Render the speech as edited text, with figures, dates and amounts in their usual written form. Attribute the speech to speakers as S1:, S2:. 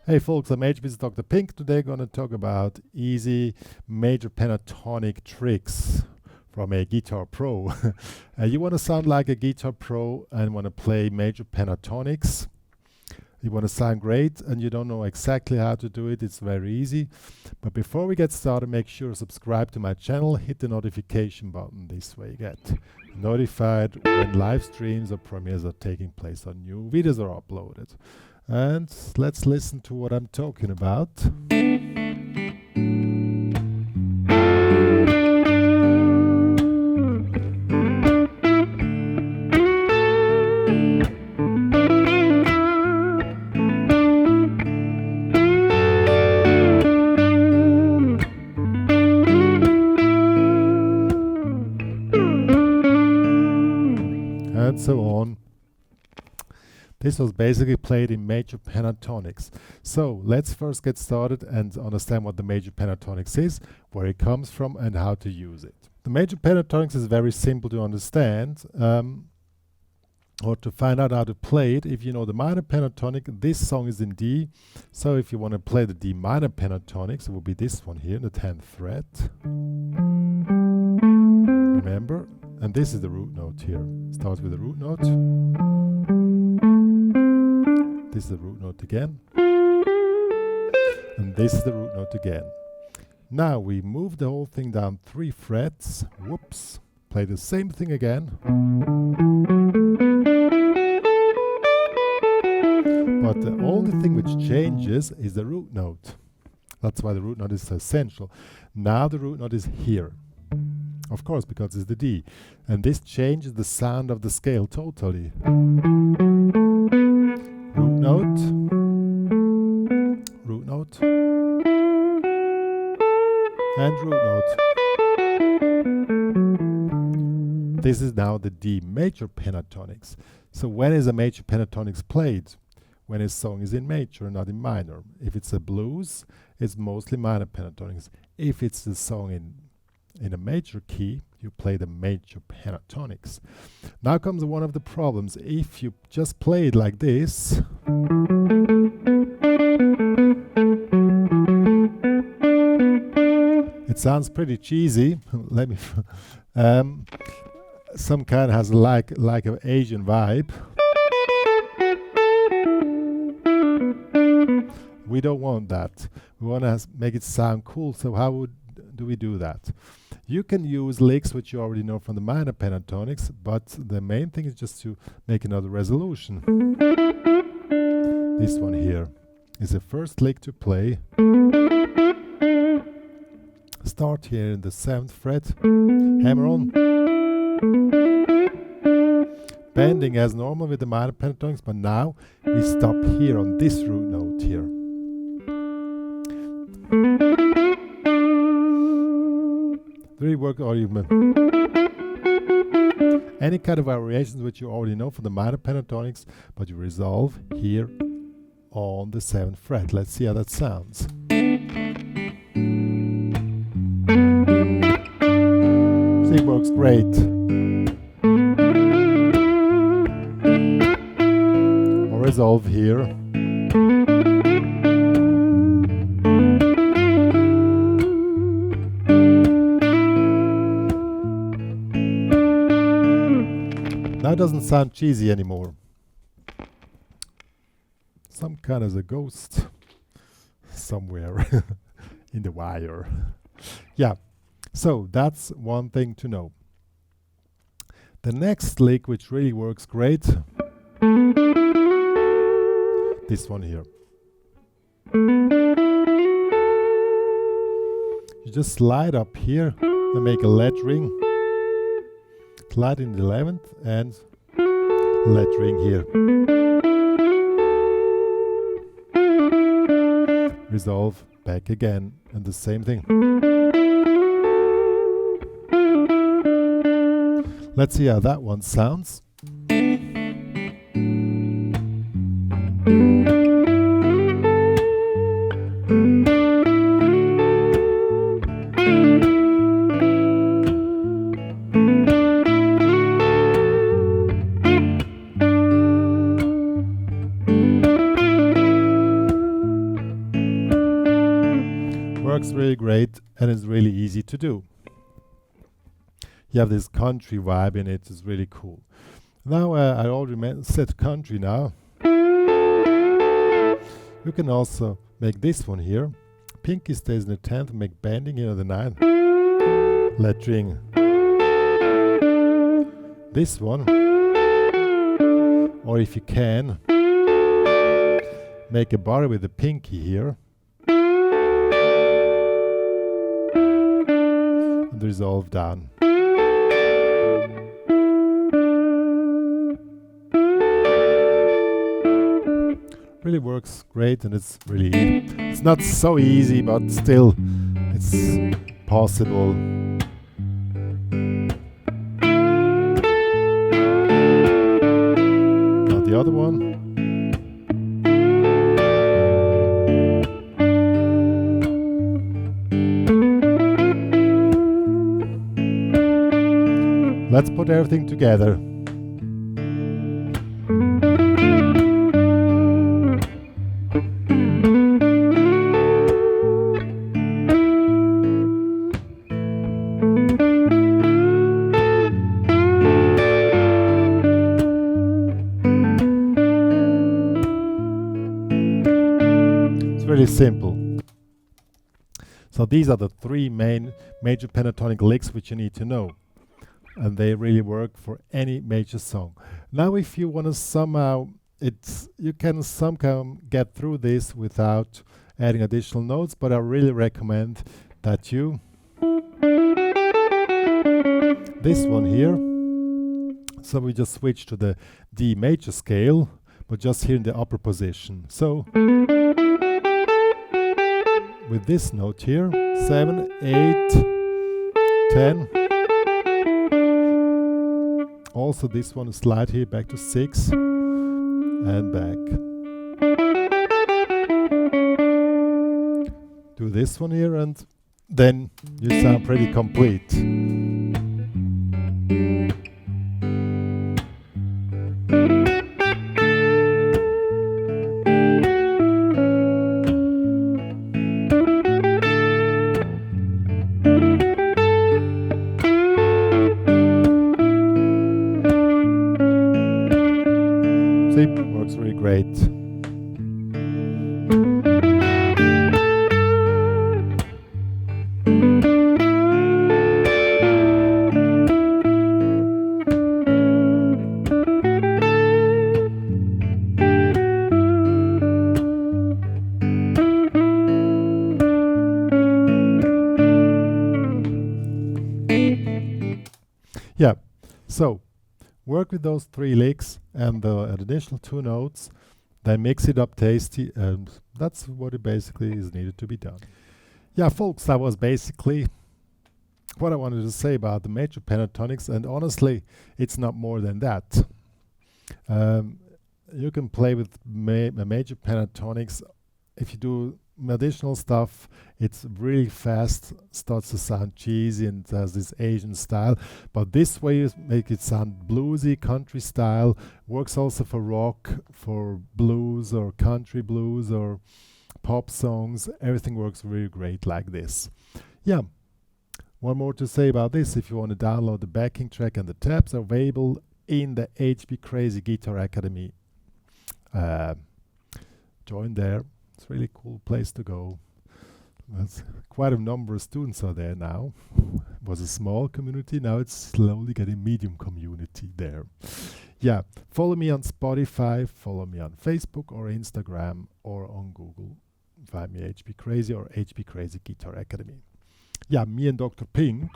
S1: Hey folks, I'm HPC's Dr. Pink. Today going to talk about easy major pentatonic tricks from a guitar pro. You want to sound like a guitar pro and want to play major pentatonics. You want to sound great and you don't know exactly how to do it. It's very easy. But before we get started, make sure to subscribe to my channel, hit the notification button. This way you get notified when live streams or premieres are taking place or new videos are uploaded. And let's listen to what I'm talking about. And so on. This was basically played in major pentatonics. So let's first get started and understand what the major pentatonics is, where it comes from and how to use it. The major pentatonics is very simple to understand or to find out how to play it. If you know the minor pentatonic, this song is in D. So if you want to play the D minor pentatonics, it will be this one here, the 10th fret. Remember? And this is the root note here. Starts with the root note. This is the root note again. And this is the root note again. Now we move the whole thing down 3 frets. Whoops. Play the same thing again. But the only thing which changes is the root note. That's why the root note is so essential. Now the root note is here. Of course, because it's the D. And this changes the sound of the scale totally. Root note, root note, and root note. This is now the D major pentatonics. So when is a major pentatonics played? When a song is in major, not in minor. If it's a blues, it's mostly minor pentatonics. If it's a song in a major key, you play the major pentatonics. Now comes one of the problems. If you just play it like this, it sounds pretty cheesy. Let me some kind has like an Asian vibe. We don't want that. We want to make it sound cool. So how do we do that? You can use licks which you already know from the minor pentatonics, but the main thing is just to make another resolution. This one here is the first lick to play. Start here in the 7th fret, hammer on. Bending as normal with the minor pentatonics, but now we stop here on this root note here. Rework or even any kind of variations which you already know for the minor pentatonics, but you resolve here on the 7th fret. Let's see how that sounds. See, it works great. Or resolve here. Now it doesn't sound cheesy anymore. Some kind of a ghost somewhere in the wire. Yeah, so that's one thing to know. The next lick which really works great, this one here. You just slide up here and make a lettering. Slide in the 11th and lettering here. Resolve back again and the same thing. Let's see how that one sounds. really great and it's really easy to do. You have this country vibe in it, it's really cool. Now I already said country now. You can also make this one here. Pinky stays in the 10th, make bending, you know, the 9th. Let ring. This one. Or if you can, make a bar with the pinky here. And resolve down. Really works great, and it's really, it's not so easy, but still it's possible. Now the other one. Let's put everything together. Really simple. So these are the three main major pentatonic licks which you need to know, and they really work for any major song. Now if you want to somehow, you can somehow get through this without adding additional notes, but I really recommend that you this one here. So we just switch to the D major scale, but just here in the upper position. So with this note here, 7, 8, 10. Also this one slide here back to 6 and back. Do this one here and then you sound pretty complete. Works really great. Yeah, so work with those three licks and the additional two notes, then mix it up tasty, and that's what it basically is needed to be done. Yeah, folks, that was basically what I wanted to say about the major pentatonics, and honestly, it's not more than that. You can play with major pentatonics. If you do additional stuff, it's really fast, starts to sound cheesy and has this Asian style, but this way you make it sound bluesy, country style. Works also for rock, for blues or country blues or pop songs. Everything works really great like this. Yeah, one more to say about this: if you want to download the backing track and the tabs, are available in the HPCrazy Guitar Academy. Join there. It's a really cool place to go. There's quite a number of students are there now. It was a small community, now it's slowly getting medium community there. Yeah, follow me on Spotify, follow me on Facebook or Instagram or on Google. Find me HPCrazy or HPCrazy Guitar Academy. Ja, me and Dr. Pink.